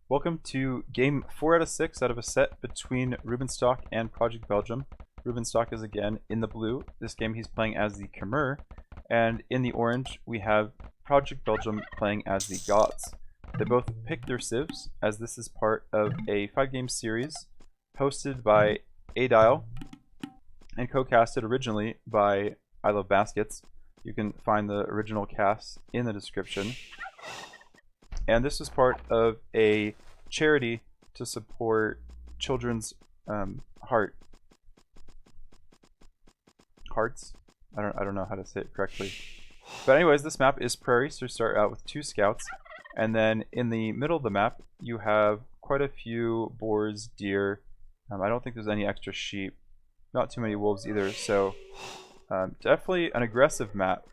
Welcome to game 4 out of 6 out of a set between Rubenstock and Project Belgium. Rubenstock is again in the blue. This game he's playing as the Khmer, and in the orange we have Project Belgium playing as the Goths. They both picked their civs, as this is part of a 5-game series hosted by Aedile and co-casted originally by ILoveBaskets. You can find the original cast in the description. And this is part of a charity to support children's hearts. I don't know how to say it correctly. But anyways, this map is Prairie, so you start out with 2 scouts, and then in the middle of the map you have quite a few boars, deer. I don't think there's any extra sheep, not too many wolves either. So definitely an aggressive map.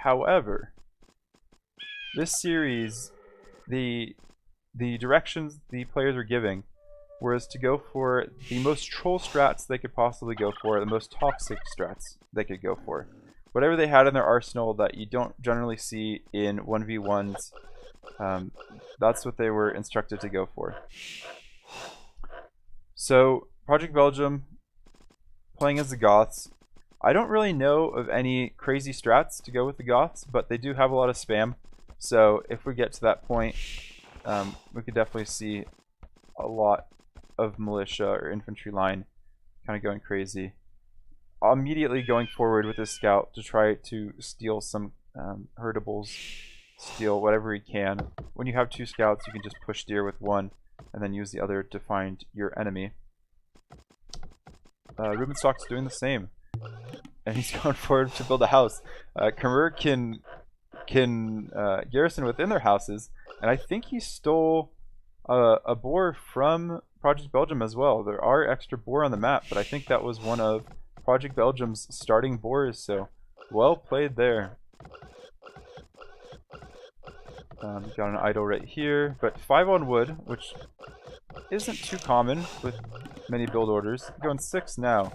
However, this series, the directions the players are giving was to go for the most troll strats they could possibly go for, the most toxic strats they could go for. Whatever they had in their arsenal that you don't generally see in 1v1s, that's what they were instructed to go for. So, Project Belgium, playing as the Goths. I don't really know of any crazy strats to go with the Goths, but they do have a lot of spam. So if we get to that point, we could definitely see a lot of militia or infantry line kind of going crazy. Immediately going forward with this scout to try to steal some herdables, steal whatever he can. When you have 2 scouts, you can just push deer with 1 and then use the other to find your enemy. Rubenstock's doing the same, and he's going forward to build a house. Khmer can garrison within their houses, and I think he stole a boar from Project Belgium as well. There are extra boar on the map, but I think that was one of Project Belgium's starting boars, so well played there. Got an Aedile right here, but 5 on wood, which isn't too common with many build orders. Going 6 now.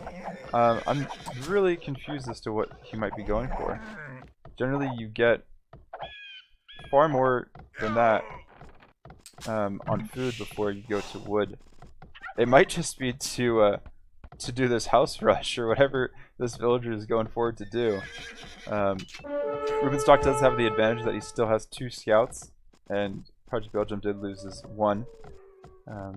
I'm really confused as to what he might be going for. Generally you get far more than that on food before you go to wood. It might just be to do this house rush or whatever this villager is going forward to do. Rubenstock does have the advantage that he still has 2 scouts, and Project Belgium did lose his 1. For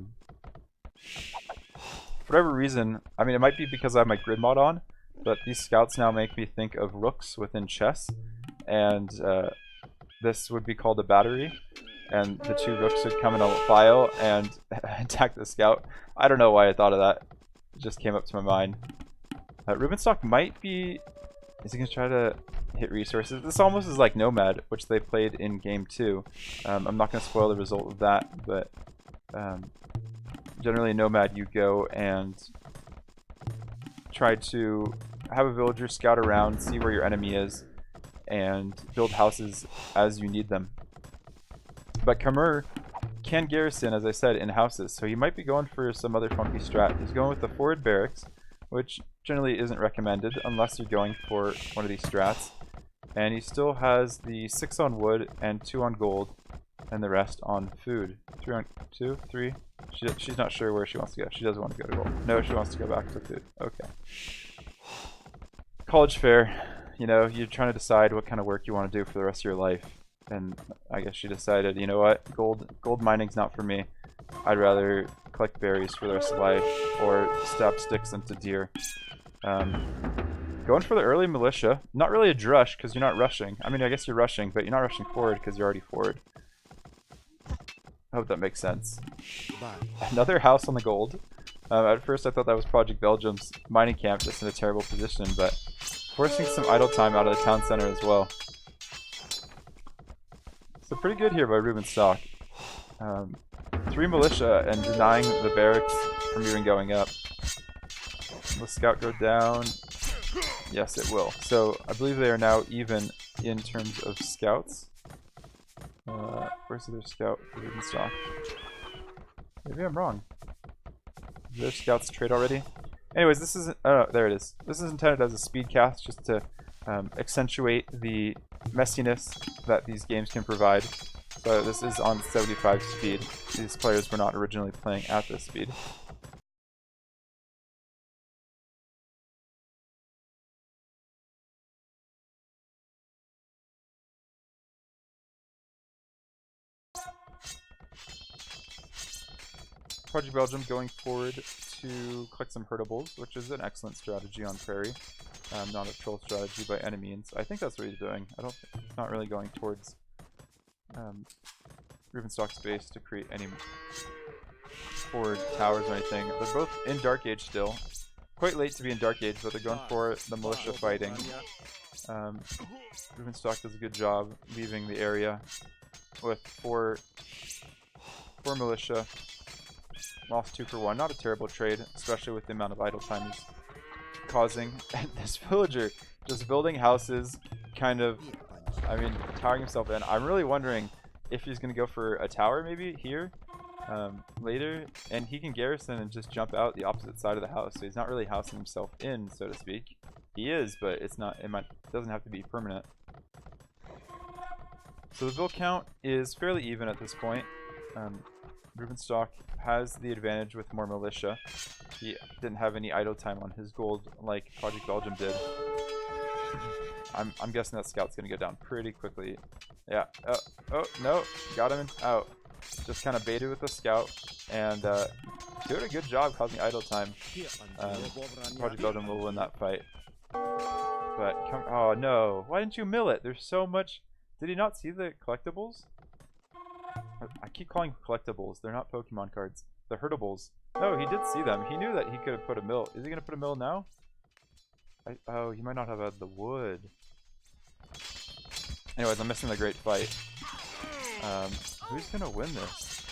whatever reason, I mean, it might be because I have my grid mod on, but these scouts now make me think of rooks within chess, and this would be called a battery, and the 2 rooks would come in a file and attack the scout. I don't know why I thought of that. It just came up to my mind. Rubenstock might be... Is he going to try to hit resources? This almost is like Nomad, which they played in game 2. I'm not going to spoil the result of that, but generally in Nomad you go and try to have a villager scout around, see where your enemy is, and build houses as you need them. But Khmer can garrison, as I said, in houses, so he might be going for some other funky strat. He's going with the forward barracks, which generally isn't recommended unless you're going for one of these strats. And he still has the 6 on wood and 2 on gold, and the rest on food. 3 on 2, 3. She's not sure where she wants to go. She doesn't want to go to gold. No, she wants to go back to food. Okay. College fair. You know, you're trying to decide what kind of work you want to do for the rest of your life. And I guess she decided, you know what, gold mining's not for me. I'd rather collect berries for the rest of life, or stab sticks into deer. Going for the early militia. Not really a drush, because you're not rushing. I mean, I guess you're rushing, but you're not rushing forward because you're already forward. I hope that makes sense. Another house on the gold. At first I thought that was Project Belgium's mining camp, just in a terrible position, but forcing some idle time out of the town center as well. So pretty good here by Rubenstock. 3 militia and denying the barracks from even going up. Will the scout go down? Yes, it will. So I believe they are now even in terms of scouts. Where's their scout for Rubenstock? Maybe I'm wrong. Did their scouts trade already? Anyways, this is there it is. This is intended as a speedcast, just to accentuate the messiness that these games can provide. but this is on 75 speed. These players were not originally playing at this speed. Project Belgium going forward to collect some herdables, which is an excellent strategy on Prairie. Not a troll strategy by any means. I think that's what he's doing. He's not really going towards Rubenstock's base to create any forward towers or anything. They're both in Dark Age still. Quite late to be in Dark Age, but they're going for the militia fighting. Rubenstock does a good job leaving the area with four militia. Lost 2 for 1. Not a terrible trade, especially with the amount of idle time he's causing. And this villager just building houses, kind of, I mean, towering himself in. I'm really wondering if he's going to go for a tower maybe here later, and he can garrison and just jump out the opposite side of the house. So he's not really housing himself in, so to speak. He is, but it's not. It doesn't have to be permanent. So the build count is fairly even at this point. Rubenstock has the advantage with more militia. He didn't have any idle time on his gold like Project Belgium did. I'm guessing that scout's gonna go down pretty quickly. Yeah. Oh no, got him out. Just kind of baited with the scout and doing a good job causing idle time. Project Belgium will win that fight. But oh no, why didn't you mill it? There's so much. Did he not see the collectibles? I keep calling collectibles. They're not Pokemon cards. The herdables. No, he did see them. He knew that he could have put a mill. Is he going to put a mill now? Oh, he might not have had the wood. Anyways, I'm missing the great fight. Who's going to win this?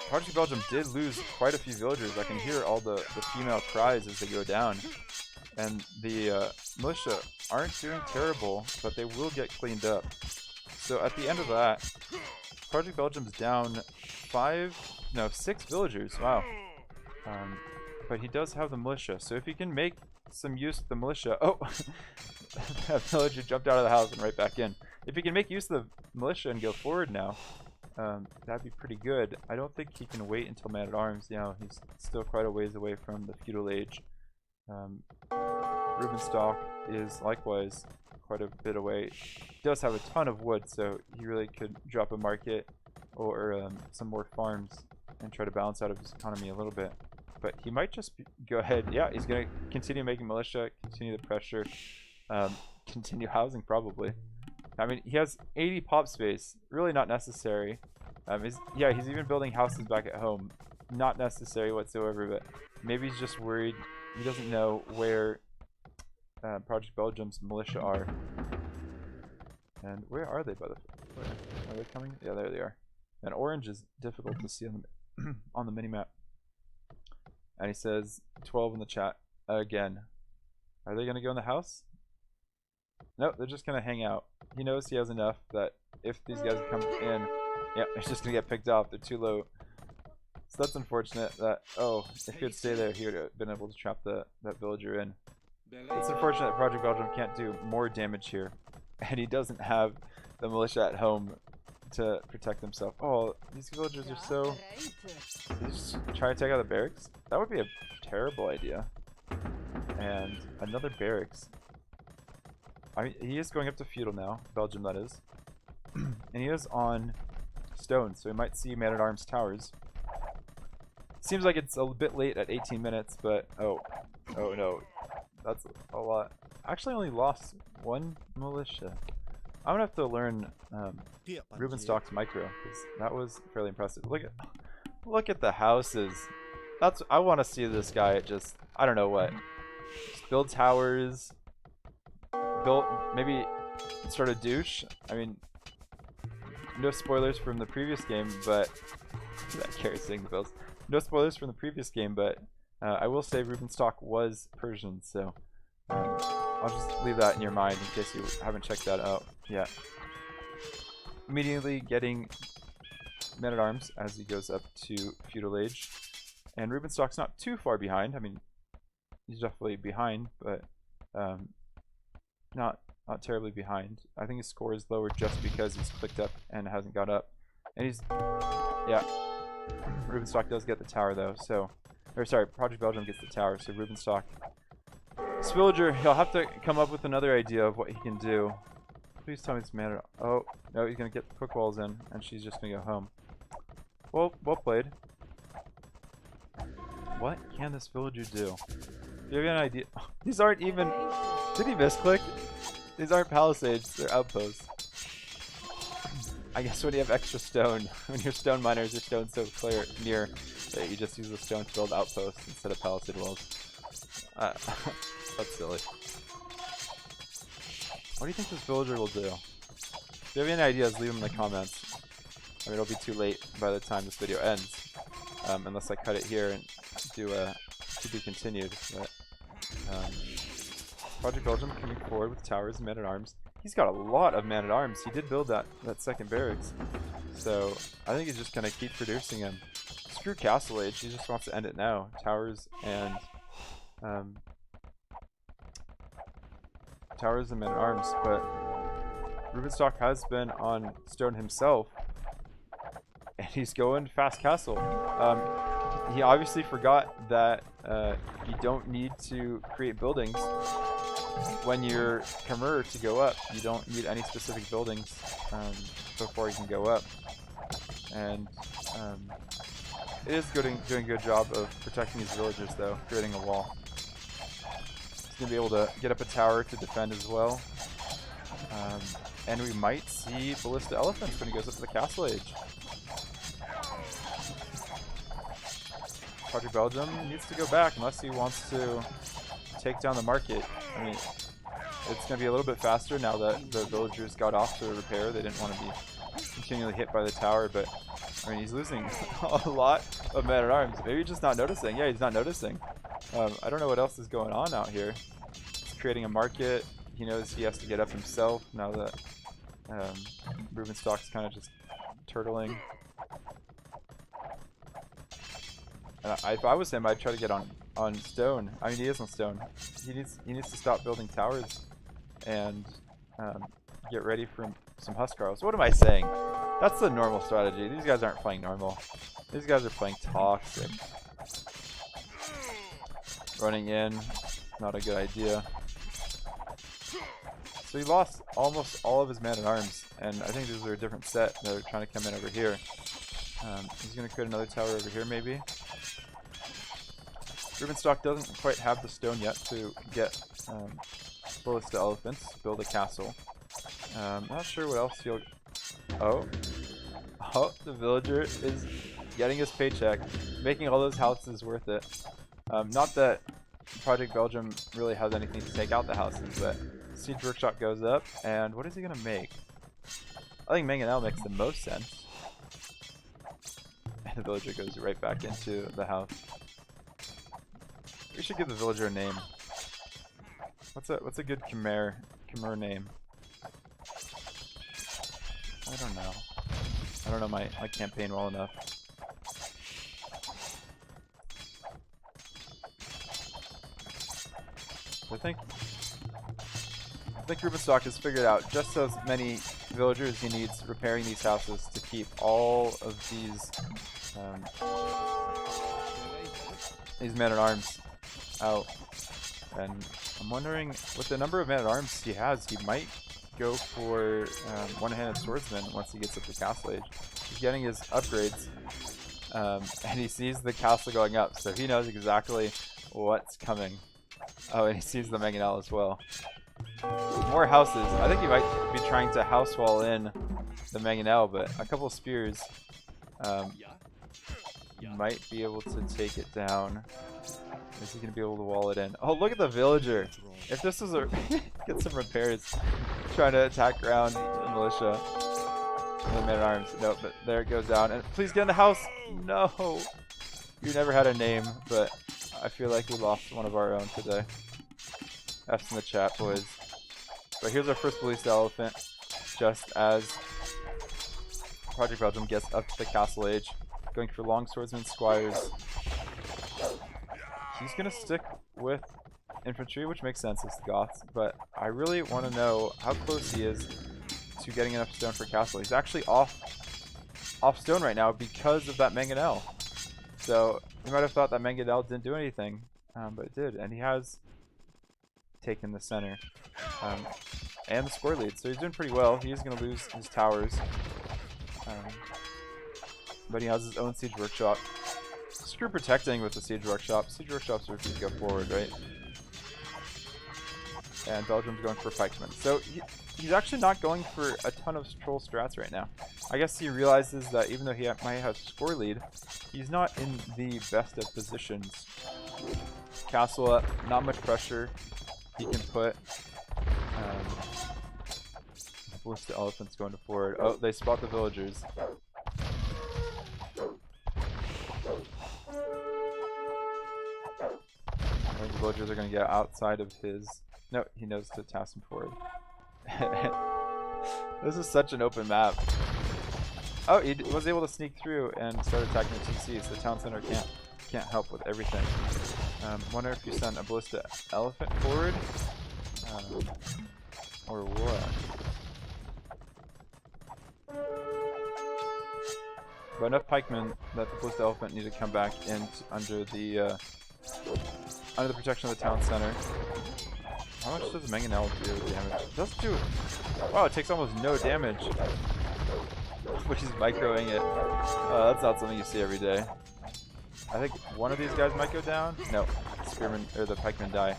Project Belgium did lose quite a few villagers. I can hear all the female cries as they go down. And the militia aren't doing terrible, but they will get cleaned up. So at the end of that, Project Belgium's down 6 villagers. Wow. But he does have the militia. So if he can make some use of the militia... Oh! That villager jumped out of the house and right back in. If he can make use of the militia and go forward now, that'd be pretty good. I don't think he can wait until Man-at-Arms. You know, he's still quite a ways away from the feudal age. Rubenstock is likewise quite a bit away. He does have a ton of wood, so he really could drop a market or some more farms and try to balance out of his economy a little bit. But he might just go ahead. Yeah, he's going to continue making militia, continue the pressure, continue housing probably. I mean, he has 80 pop space. Really not necessary. He's even building houses back at home. Not necessary whatsoever, but maybe he's just worried. He doesn't know where Project Belgium's militia are. And where are they, by the way? Are they coming? Yeah, there they are. And orange is difficult to see on the, on the minimap. And he says 12 in the chat again. Are they going to go in the house? Nope, they're just going to hang out. He knows he has enough that if these guys come in, yeah, they're just going to get picked off. They're too low. So that's unfortunate that, oh, if he would stay there, he would have been able to trap that villager in. It's unfortunate that Project Belgium can't do more damage here. And he doesn't have the militia at home to protect himself. Oh, these villagers are so... Did he just try to take out the barracks? That would be a terrible idea. And another barracks. I mean, he is going up to feudal now. Belgium, that is. And he is on stone, so he might see Man-at-Arms towers. Seems like it's a bit late at 18 minutes, but... Oh no. That's a lot. Actually only lost 1 militia. I'm gonna have to learn Rubenstock's micro, because that was fairly impressive. Look at the houses. I want to see this guy just, I don't know what. Just build towers. Maybe sort of douche. I mean, no spoilers from the previous game, but that carries saying the bills. No spoilers from the previous game, but I will say Rubenstock was Persian, so I'll just leave that in your mind in case you haven't checked that out yet. Immediately getting Men-at-Arms as he goes up to feudal age, and Rubenstock's not too far behind. I mean, he's definitely behind, but not not terribly behind. I think his score is lower just because he's clicked up and hasn't got up. And he's, yeah, Rubenstock does get the tower though, so, or sorry, Project Belgium gets the tower, so Rubenstock. This villager, he'll have to come up with another idea of what he can do. Please tell me it's mana. Oh, no, he's going to get the quick walls in, and she's just going to go home. Well played. What can this villager do? Do you have an idea? These aren't even... Did he misclick? These aren't palisades, they're outposts. I guess when you have extra stone, when your stone miners are stone so clear near, that you just use the stone to build outposts instead of palisade walls. That's silly. What do you think this villager will do? If you have any ideas, leave them in the comments. I mean, it'll be too late by the time this video ends, unless I cut it here and do a to be continued. But Project Belgium coming forward with towers and man-at-arms. He's got a lot of man-at-arms. He did build that second barracks, so I think he's just gonna keep producing them. Screw Castle Age. He just wants to end it now. Towers and men-at-arms, but Rubenstock has been on stone himself, and he's going fast castle. He obviously forgot that you don't need to create buildings when you're Khmer to go up. You don't need any specific buildings before you can go up, and it is doing a good job of protecting these villagers though, creating a wall. He's going to be able to get up a tower to defend as well. And we might see ballista elephants when he goes up to the Castle Age. Project Belgium needs to go back unless he wants to take down the market. I mean, it's going to be a little bit faster now that the villagers got off to repair. They didn't want to be continually hit by the tower, but I mean, he's losing a lot of men-at-arms. Maybe he's just not noticing. Yeah, he's not noticing. I don't know what else is going on out here. He's creating a market. He knows he has to get up himself now that Rubenstock's kind of just turtling. If I was him, I'd try to get on stone. I mean, he is on stone. He needs to stop building towers and get ready for some Huskarls. What am I saying? That's the normal strategy. These guys aren't playing normal. These guys are playing toxic. Running in, not a good idea. So he lost almost all of his man-at-arms, and I think these are a different set. They're trying to come in over here. He's going to create another tower over here, maybe. Rubenstock doesn't quite have the stone yet to get ballista elephants, build a castle. Not sure what else he'll... Oh, the villager is getting his paycheck, making all those houses worth it. Not that Project Belgium really has anything to take out the houses, but Siege Workshop goes up, and what is he going to make? I think Mangonel makes the most sense. And the villager goes right back into the house. We should give the villager a name. What's a good Khmer name? I don't know. I don't know my campaign well enough. I think Rubenstock has figured out just as many villagers he needs repairing these houses to keep all of these men-at-arms out. And I'm wondering, with the number of men-at-arms he has, he might go for one-handed swordsman once he gets up to Castle Age. He's getting his upgrades, and he sees the castle going up, so he knows exactly what's coming. Oh, and he sees the Mangonel as well. More houses. I think he might be trying to house wall in the Mangonel, but a couple spears might be able to take it down. Is he going to be able to wall it in? Oh, look at the villager. If this was a... get some repairs. Trying to attack ground militia. The men-at-arms. No, but there it goes down. And please get in the house. No. You never had a name, but I feel like we lost one of our own today. F's in the chat, boys. But here's our first ballista elephant. Just as Project Belgium gets up to the Castle Age. Going for long swordsman squires. He's going to stick with infantry, which makes sense, it's the Goths, but I really want to know how close he is to getting enough stone for castle. He's actually off stone right now because of that mangonel. So you might have thought that mangonel didn't do anything, but it did, and he has taken the center and the score lead. So he's doing pretty well. He is going to lose his towers, but he has his own siege workshop. Screw protecting with the siege workshop. Siege workshops are to go forward, right? And Belgium's going for pikemen. So he's actually not going for a ton of troll strats right now. I guess he realizes that even though he might have score lead, he's not in the best of positions. Castle up, not much pressure he can put. Ballista elephants going to forward. Oh, they spot the villagers. The villagers are going to get outside of his... No, he knows to task him forward. This is such an open map. Oh, he was able to sneak through and start attacking the TCs. The town center can't help with everything. Wonder if you send a ballista elephant forward, or what? But enough pikemen that the ballista elephant need to come back in under the protection of the town center. How much does mangonel do damage? It does do. Wow, it takes almost no damage. Which is microing it. That's not something you see every day. I think one of these guys might go down. No, the spearmen or the pikemen die,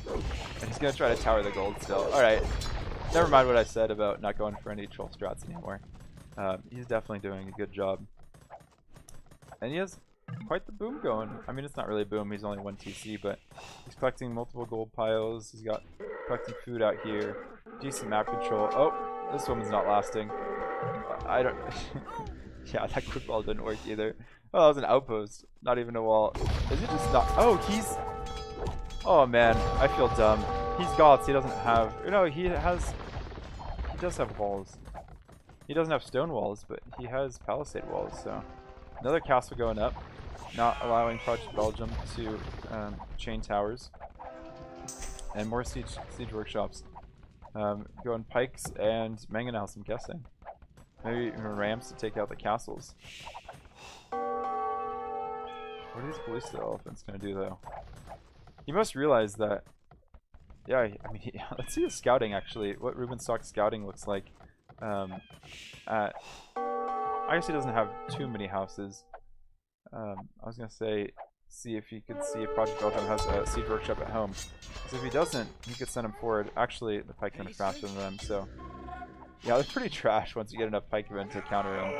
and he's gonna try to tower the gold still. All right, never mind what I said about not going for any troll strats anymore. He's definitely doing a good job, and he has quite the boom going. I mean, it's not really a boom. He's only 1 TC, but he's collecting multiple gold piles. He's got collecting food out here. Decent map control. Oh, this woman's not lasting. I don't. Yeah, that quick wall didn't work either. Oh, that was an outpost, not even a wall. Is it just not? Oh, he's. Oh man, I feel dumb. He's Goths. He doesn't have. No, he has. He does have walls. He doesn't have stone walls, but he has palisade walls. So another castle going up, not allowing Project Belgium to chain towers, and more siege workshops. Going pikes and mangonels, I'm guessing. Maybe even rams to take out the castles. What are these ballista elephants going to do, though? You must realize that... Yeah, I mean, let's see the scouting, actually. What Rubenstock scouting looks like. I guess he doesn't have too many houses. I was going to say, see if you could see if Project Belgium has a siege workshop at home. Because if he doesn't, you could send him forward. Actually, the pikemen are faster than them, so... Yeah, they're pretty trash once you get enough pikemen to counter him.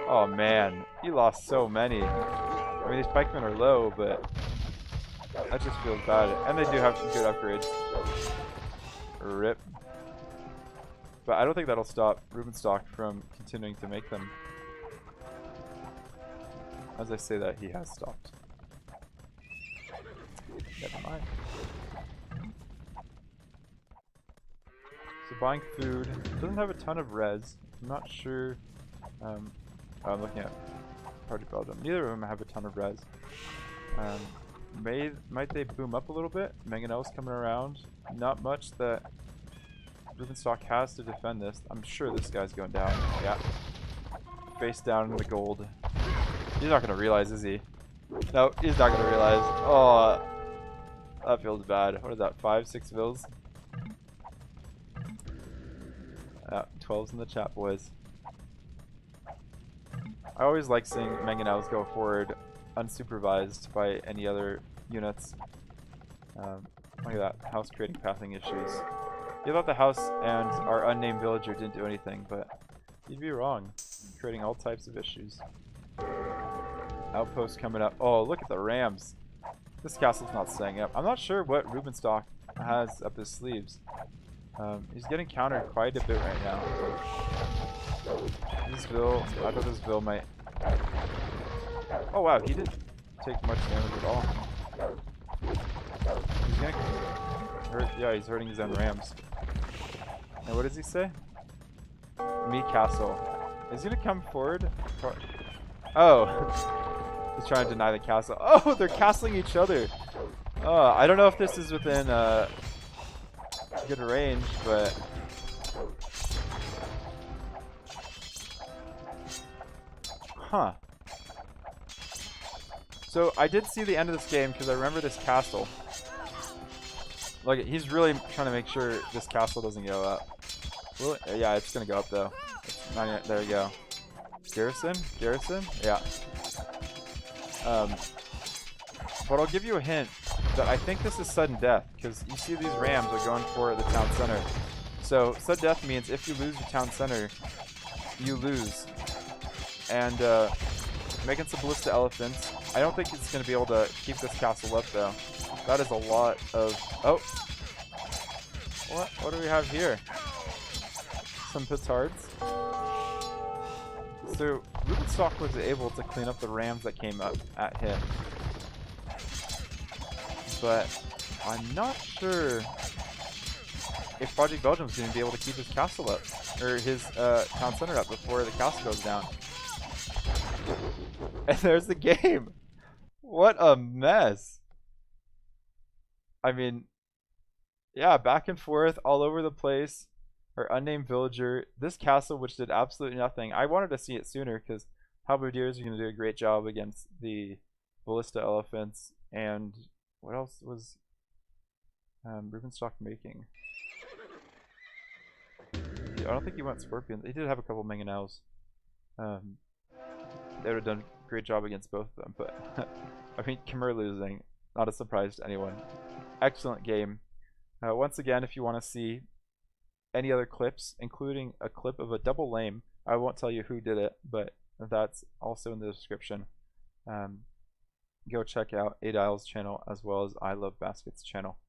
Oh man, he lost so many. I mean, these pikemen are low, but that just feels bad. And they do have some good upgrades. RIP. But I don't think that'll stop Rubenstock from continuing to make them. As I say that, he has stopped. Never mind. So buying food, doesn't have a ton of res. I'm not sure. I'm looking at Project Belgium. Neither of them have a ton of res. Might they boom up a little bit? Mangonel's coming around. Not much that Rubenstock has to defend this. I'm sure this guy's going down. Yeah. Face down in the gold. He's not going to realize, is he? No, he's not going to realize. Oh, that feels bad. What is that, 5, 6 vills? 12's in the chat, boys. I always like seeing mangonels go forward unsupervised by any other units. Look at that, house creating pathing issues. You thought the house and our unnamed villager didn't do anything, but you'd be wrong. Creating all types of issues. Outpost coming up. Oh, look at the rams. This castle's not staying up. I'm not sure what Rubenstock has up his sleeves. He's getting countered quite a bit right now. This Ville, I thought this Ville might... Oh wow, he didn't take much damage at all. He's gonna hurt, yeah, he's hurting his own rams. And what does he say? Me castle. Is he gonna come forward? Oh, he's trying to deny the castle. Oh, they're castling each other. I don't know if this is within good range, but huh. So I did see the end of this game because I remember this castle. Like, he's really trying to make sure this castle doesn't go up. Will it? Yeah, it's gonna go up though. There you go. Garrison? Garrison? Yeah. But I'll give you a hint that I think this is sudden death, because you see these rams are going for the town center. So sudden death means if you lose your town center, you lose. And making some ballista elephants. I don't think it's going to be able to keep this castle up though. That is a lot of... Oh! What do we have here? Some petards. So Rubenstock was able to clean up the rams that came up at him. But I'm not sure if Project Belgium's going to be able to keep his castle up, or his town center up before the castle goes down. And there's the game. What a mess. I mean, yeah, back and forth all over the place. Our unnamed villager. This castle, which did absolutely nothing. I wanted to see it sooner because halberdiers are going to do a great job against the ballista elephants. And what else was Rubenstock making? I don't think he went scorpions. He did have a couple mangonels. They would have done a great job against both of them, but I mean, Khmer losing, not a surprise to anyone. Excellent game. Once again, if you want to see any other clips, including a clip of a double lame, I won't tell you who did it, but that's also in the description. Go check out Aedile's channel as well as ILoveBaskets channel.